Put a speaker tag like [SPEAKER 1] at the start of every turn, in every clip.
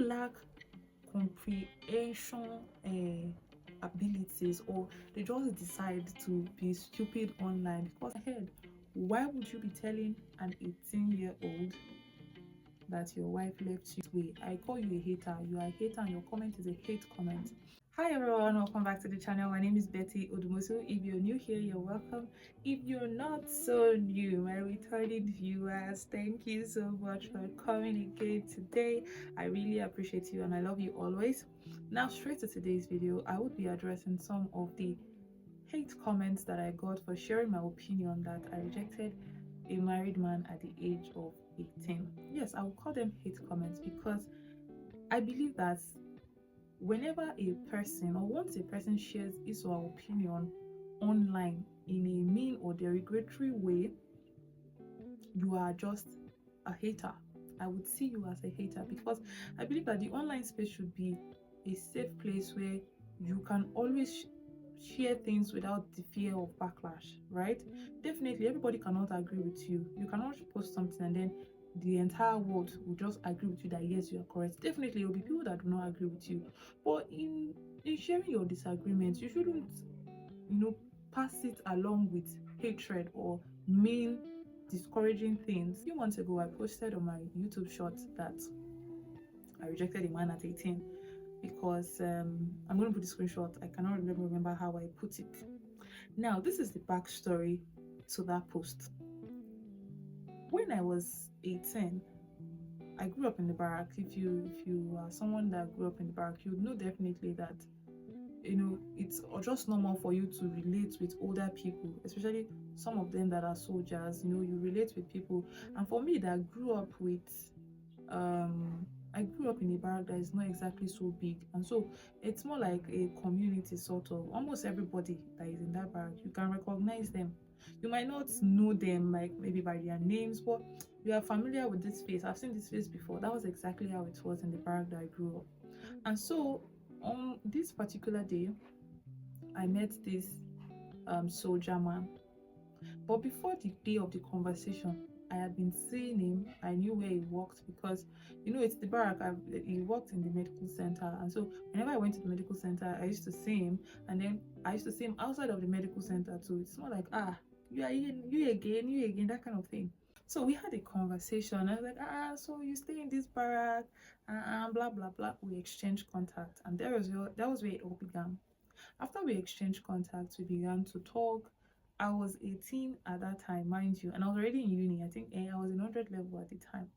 [SPEAKER 1] lack comprehension abilities, or they just decide to be stupid online. Because ahead, why would you be telling an 18-year-old that your wife left you this way? I call you a hater. You are a hater, and your comment is a hate comment. Hi everyone, welcome back to the channel. My name is Betty Odumosu. If you're new here, you're welcome. If you're not so new, my returning viewers, thank you so much for coming again today. I really appreciate you and I love you always. Now straight to today's video, I would be addressing some of the hate comments that I got for sharing my opinion that I rejected a married man at the age of 18. Yes, I will call them hate comments because I believe that whenever a person, or once a person, shares his or her opinion online in a mean or derogatory way, you are just a hater. I would see you as a hater because I believe that the online space should be a safe place where you can always share things without the fear of backlash, right? Definitely, everybody cannot agree with you. You cannot post something and then the entire world will just agree with you that yes, you are correct. Definitely, there will be people that do not agree with you. But in sharing your disagreements, you shouldn't, pass it along with hatred or mean, discouraging things. A few months ago, I posted on my YouTube shorts that I rejected a man at 18 because I'm going to put the screenshot. I cannot remember how I put it. Now, this is the backstory to that post. When I was 18, I grew up in the barrack. If you are someone that grew up in the barrack, you know definitely that it's just normal for you to relate with older people, especially some of them that are soldiers. You relate with people. And for me, that grew up with I grew up in a barrack that is not exactly so big, and so it's more like a community sort of. Almost everybody that is in that barrack, you can recognize them. You might not know them like maybe by their names, but you are familiar with this face. I've seen this face before. That was exactly how it was in the barrack that I grew up. And so on this particular day, I met this soldier man. But before the day of the conversation, I had been seeing him. I knew where he worked because it's the barrack. He worked in the medical center, and so whenever I went to the medical center, I used to see him, and then I used to see him outside of the medical center too. It's more like, you are here, you again, that kind of thing. So we had a conversation. I was like, so you stay in this barrack, blah blah blah. We exchanged contact, and that was where it all began. After we exchanged contacts, we began to talk. I was 18 at that time, mind you, and I was already in uni. I think I was in 100 level at the time.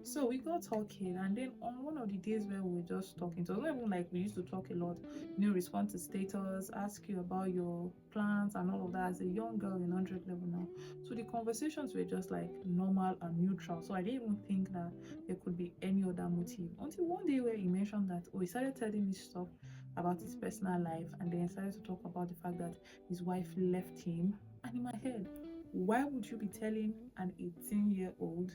[SPEAKER 1] So we got talking, and then on one of the days where we were just talking, so it was not even like we used to talk a lot, respond to status, ask you about your plans and all of that as a young girl in 100 level now. So the conversations were just like normal and neutral. So I didn't even think that there could be any other motive until one day where he mentioned that, he started telling me stuff about his personal life, and then started to talk about the fact that his wife left him. And in my head, why would you be telling an 18-year-old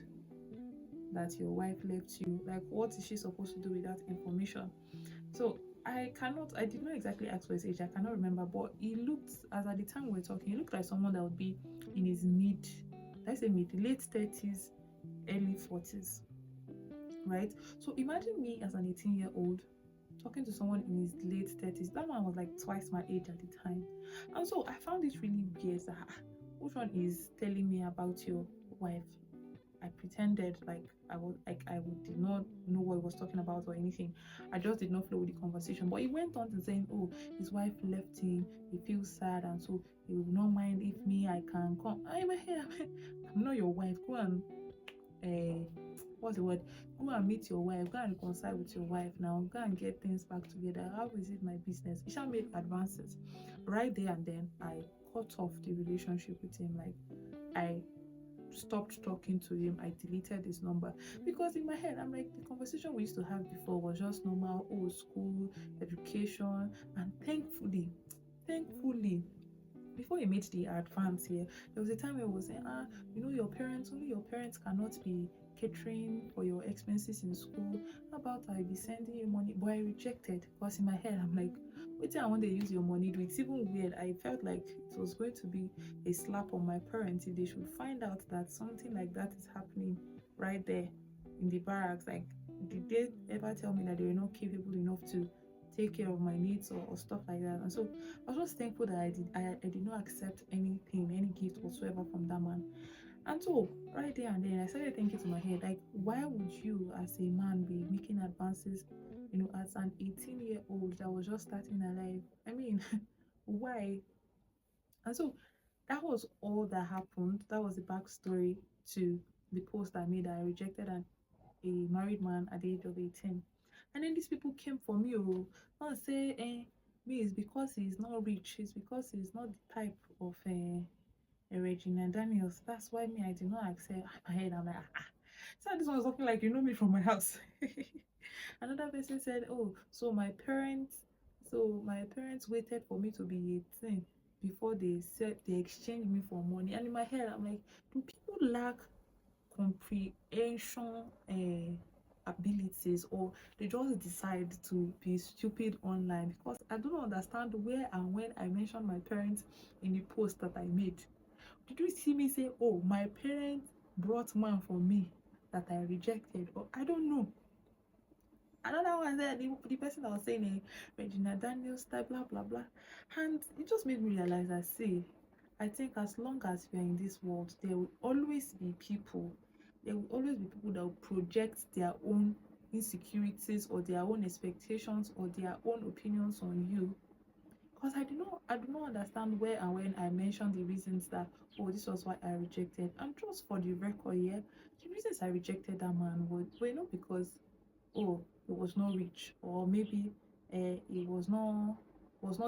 [SPEAKER 1] that your wife left you? Like, what is she supposed to do with that information? So I did not exactly ask for his age. I cannot remember, but he looked, as at the time we were talking, he looked like someone that would be in his late 30s, early 40s, right? So imagine me as an 18-year-old talking to someone in his late 30s. That man was like twice my age at the time. And so I found it really weird that which one is telling me about your wife? I pretended like did not know what he was talking about or anything. I just did not flow with the conversation. But he went on to saying, his wife left him, he feels sad, and so he will not mind if I can come. I'm here. I'm not your wife. Go and what's the word? Go and meet your wife. Go and reconcile with your wife now. Go and get things back together. How is it my business? Isha made advances. Right there and then, I cut off the relationship with him. Like, I stopped talking to him. I deleted his number because in my head, I'm like, the conversation we used to have before was just normal, school, education, and thankfully, before he made the advance here, there was a time where he was saying, only your parents cannot be catering for your expenses in school. How about I be sending you money? But I rejected because in my head, I'm like, wait, I want to use your money to. It's even weird. I felt like it was going to be a slap on my parents if they should find out that something like that is happening right there in the barracks. Like, did they ever tell me that they were not capable enough to take care of my needs or stuff like that? And so I was just thankful that I did not accept anything, any gift whatsoever from that man. And so right there and then I started thinking to my head, like, why would you as a man be making advances, as an 18-year-old that was just starting her life? I mean, why? And so that was all that happened. That was the backstory to the post I made that I rejected a married man at the age of 18. And then these people came for me, oh, and say, me, it's because he's not rich, it's because he's not the type of Regina Daniels. That's why me, I did not accept my head. I'm like, ah. So this one was talking like, you know me from my house. Another person said, oh, so my parents waited for me to be 18 before they said they exchanged me for money. And in my head, I'm like, do people lack comprehension abilities, or they just decide to be stupid online? Because I don't understand where and when I mentioned my parents in the post that I made. Did you see me say, oh, my parents brought man for me that I rejected? Or I don't know. Another one said the person that was saying Regina Daniels type, blah blah blah. And it just made me realize that, see, I think as long as we are in this world, there will always be people, that will project their own insecurities or their own expectations or their own opinions on you. Because I do not understand where and when I mentioned the reasons that, oh, this was why I rejected. And just for the record here, the reasons I rejected that man were not because, oh, he was not rich, or maybe he was not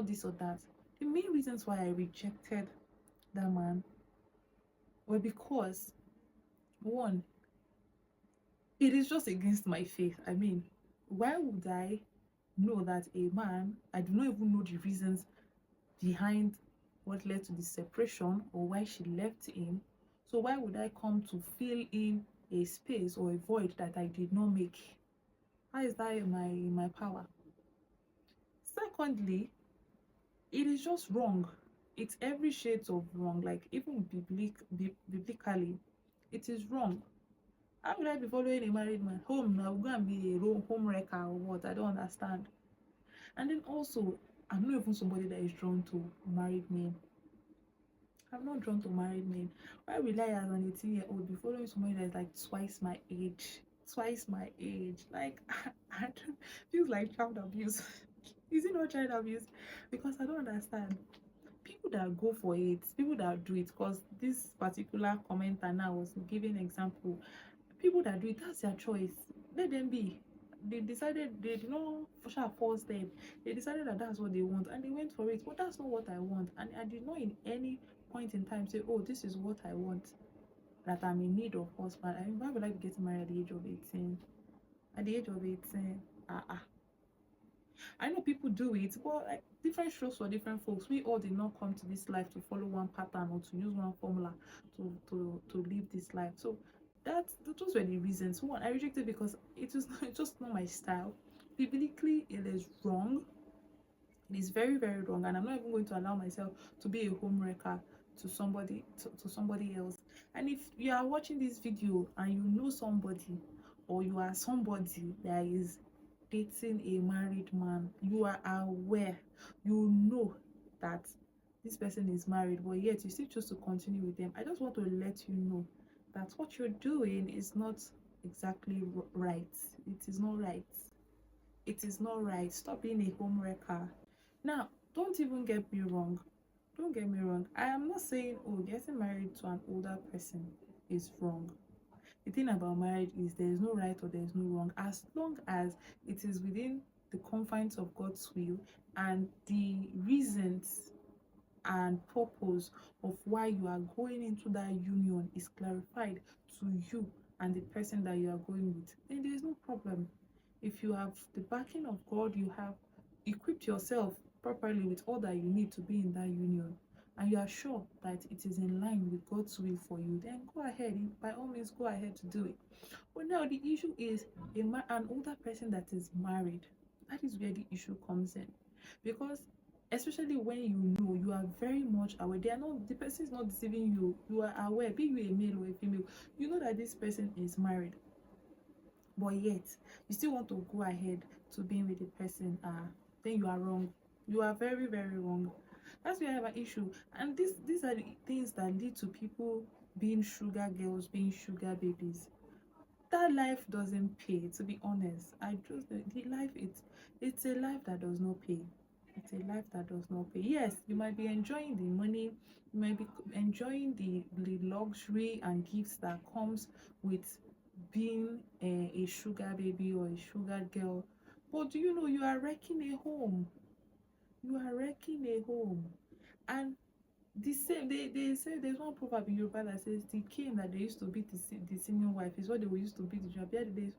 [SPEAKER 1] this or that. The main reasons why I rejected that man were because, one, it is just against my faith. I mean, why would I know that a man, I do not even know the reasons behind what led to the separation or why she left him. So why would I come to fill in a space or a void that I did not make? How is that in my power? Secondly, it is just wrong. It's every shades of wrong. Like, even biblically, it is wrong. How would I be following a married man home now? Go and be a home wrecker or what? I don't understand. And then also, I'm not even somebody that is drawn to married men. I'm not drawn to married men. Why will I, as an 18-year-old, be following somebody that is like twice my age? Twice my age. Like, I don't, feels like child abuse. Is it not child abuse? Because I don't understand. People that go for it, people that do it, because this particular commenter now was giving example. People that do it, that's their choice. Let them be. They decided, they did not force them. They decided that that's what they want and they went for it. But that's not what I want. And I did not in any point in time say, oh, this is what I want, that I'm in need of husband. I mean, why would I be getting married at the age of 18? At the age of 18, I know people do it, but like, different strokes for different folks. We all did not come to this life to follow one pattern or to use one formula to live this life. So those were the reasons. One, I rejected because it was not, it's just not my style. Biblically, it is wrong. It is very, very wrong, and I'm not even going to allow myself to be a home wrecker to somebody else. And if you are watching this video and you know somebody, or you are somebody that is dating a married man, you are aware, you know that this person is married, but yet you still choose to continue with them, I just want to let you know that what you're doing is not exactly right. It is not right. It is not right. Stop being a home wrecker. Now, don't even get me wrong. Don't get me wrong. I am not saying, oh, getting married to an older person is wrong. The thing about marriage is there is no right or there is no wrong, as long as it is within the confines of God's will and the reasons and purpose of why you are going into that union is clarified to you and the person that you are going with, then there is no problem. If you have the backing of God, you have equipped yourself properly with all that you need to be in that union, and you are sure that it is in line with God's will for you, then go ahead. By all means, go ahead to do it. But now the issue is an older person that is married. That is where the issue comes in, because especially when you know, you are very much aware, the person is not deceiving you, you are aware, be you a male or a female, you know that this person is married. but yet you still want to go ahead to being with the person, then you are wrong. You are very, very wrong. That's why I have an issue. And these are the things that lead to people being sugar girls, being sugar babies. That life doesn't pay, to be honest. I just the life, it's a life that does not pay. It's a life that does not pay. Yes, you might be enjoying the money, you might be enjoying the luxury and gifts that comes with being a sugar baby or a sugar girl, but do you know you are wrecking a home? You are wrecking a home. And the same, they say there's one proverb in Yoruba that says the cane that they used to beat the senior wife is what they will use to beat the job. How did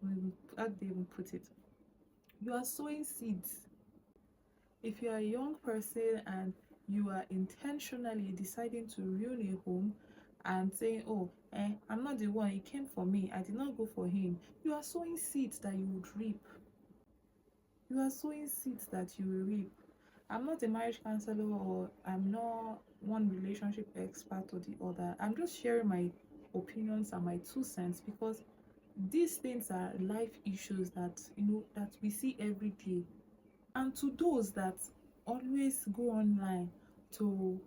[SPEAKER 1] how did they even put it? You are sowing seeds. If you are a young person and you are intentionally deciding to ruin a home and saying, oh, I'm not the one, he came for me, I did not go for him, you are sowing seeds that you would reap. You are sowing seeds that you will reap. I'm not a marriage counselor, or I'm not one relationship expert or the other. I'm just sharing my opinions and my 2 cents, because these things are life issues that that we see every day. And to those that always go online to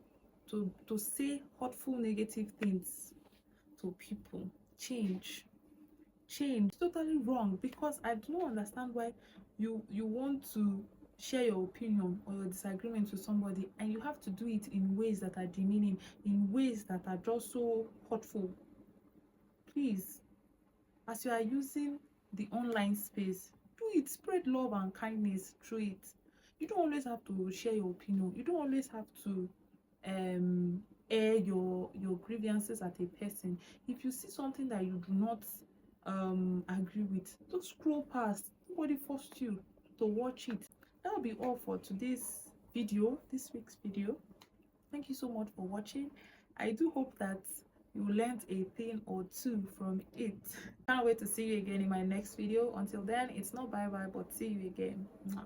[SPEAKER 1] say hurtful, negative things to people, change. Change totally wrong, because I do not understand why you want to share your opinion or your disagreement with somebody and you have to do it in ways that are demeaning, in ways that are just so hurtful. Please, as you are using the online space, do it, spread love and kindness through it. You don't always have to share your opinion, you don't always have to air your grievances at a person. If you see something that you do not agree with, just scroll past. Nobody forced you to watch it. That will be all for today's video, this week's video. Thank you so much for watching. I do hope that you learned a thing or two from it. Can't wait to see you again in my next video. Until then, it's not bye bye, but see you again. Mwah.